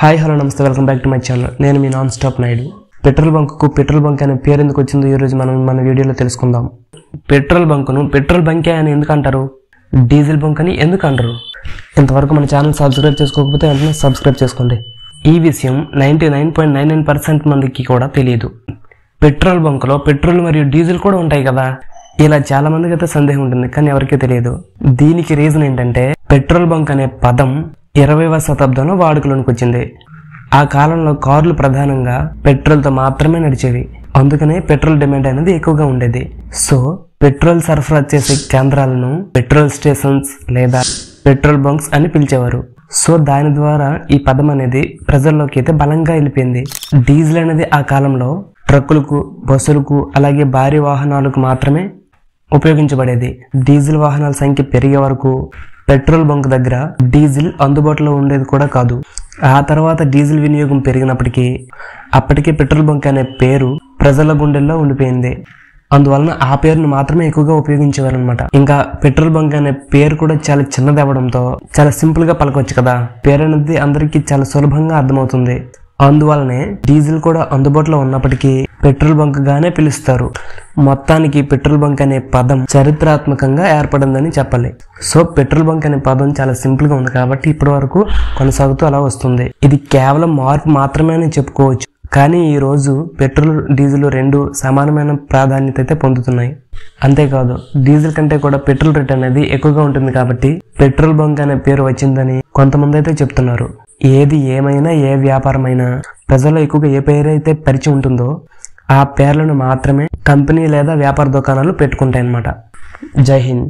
Hi hello నమస్తే welcome back to my channel. నేను మీ non stop Naidu. Petrol bunk అనే పేరు ఎందుకు వచ్చిందో ఈరోజు మనం మన వీడియోలో తెలుసుకుందాం. పెట్రోల్ బంకే అని ఎందుకు అంటారు, డీజిల్ బంక్ అని ఎందుకు అంటారు? ఇంతవరకు మన ఛానల్ సబ్స్క్రైబ్ చేసుకోకపోతే వెంటనే సబ్స్క్రైబ్ చేసుకోండి. ఈ విషయం 99.99% మందికి కూడా తెలియదు. పెట్రోల్ బంకులో పెట్రోల్ మరియు డీజిల్ కూడా ఉంటాయి కదా, ఇలా చాలా మందికి అయితే సందేహం ఉంటుంది, కానీ ఎవరికీ తెలియదు. దీనికి రీజన్ ఏంటంటే పెట్రోల్ బంక్ అనే పదం 20వ శతాబ్దంలో వాడుకలోనికి వచ్చింది. ఆ కాలంలో కార్లు ప్రధానంగా పెట్రోల్తో మాత్రమే నడిచేవి, అందుకనే పెట్రోల్ డిమాండ్ అనేది ఎక్కువగా ఉండేది. సో పెట్రోల్ సరఫరా చేసే కేంద్రాలను పెట్రోల్ స్టేషన్స్ లేదా పెట్రోల్ బంక్స్ అని పిలిచేవారు. సో దాని ద్వారా ఈ పదం అనేది ప్రజల్లోకి అయితే బలంగా వెళ్ళిపోయింది. డీజిల్ అనేది ఆ కాలంలో ట్రక్కులకు, బస్సులకు, అలాగే భారీ వాహనాలకు మాత్రమే ఉపయోగించబడేది. డీజిల్ వాహనాల సంఖ్య పెరిగే వరకు పెట్రోల్ బంక్ దగ్గర డీజిల్ అందుబాటులో ఉండేది కూడా కాదు. ఆ తర్వాత డీజిల్ వినియోగం పెరిగినప్పటికీ అప్పటికే పెట్రోల్ బంక్ అనే పేరు ప్రజల గుండెల్లో ఉండిపోయింది. అందువలన ఆ పేరును మాత్రమే ఎక్కువగా ఉపయోగించేవారు అనమాట. ఇంకా పెట్రోల్ బంక్ అనే పేరు కూడా చాలా చిన్నది అవ్వడంతో చాలా సింపుల్ గా పలకొచ్చు కదా, పేరు అనేది అందరికీ చాలా సులభంగా అర్థమవుతుంది. అందువలనే డీజిల్ కూడా అందుబాటులో ఉన్నప్పటికీ పెట్రోల్ బంక్ గానే పిలుస్తారు. మొత్తానికి పెట్రోల్ బంక్ అనే పదం చరిత్రాత్మకంగా ఏర్పడిందని చెప్పాలి. సో పెట్రోల్ బంక్ అనే పదం చాలా సింపుల్ గా ఉంది కాబట్టి ఇప్పటి వరకు కొనసాగుతూ అలా వస్తుంది. ఇది కేవలం మార్పు మాత్రమే అని చెప్పుకోవచ్చు. కానీ ఈ రోజు పెట్రోల్, డీజిల్ రెండు సమానమైన ప్రాధాన్యత అయితే పొందుతున్నాయి. అంతేకాదు డీజిల్ కంటే కూడా పెట్రోల్ రేట్ అనేది ఎక్కువగా ఉంటుంది కాబట్టి పెట్రోల్ బంక్ అనే పేరు వచ్చిందని కొంతమంది అయితే చెప్తున్నారు. ఏది ఏమైనా, ఏ వ్యాపారమైనా ప్రజల్లో ఎక్కువగా ఏ పేరు అయితే పరిచయం ఉంటుందో ఆ పేర్లను మాత్రమే కంపెనీ లేదా వ్యాపార దుకాణాలు పెట్టుకుంటాయి అన్నమాట. జై హింద్.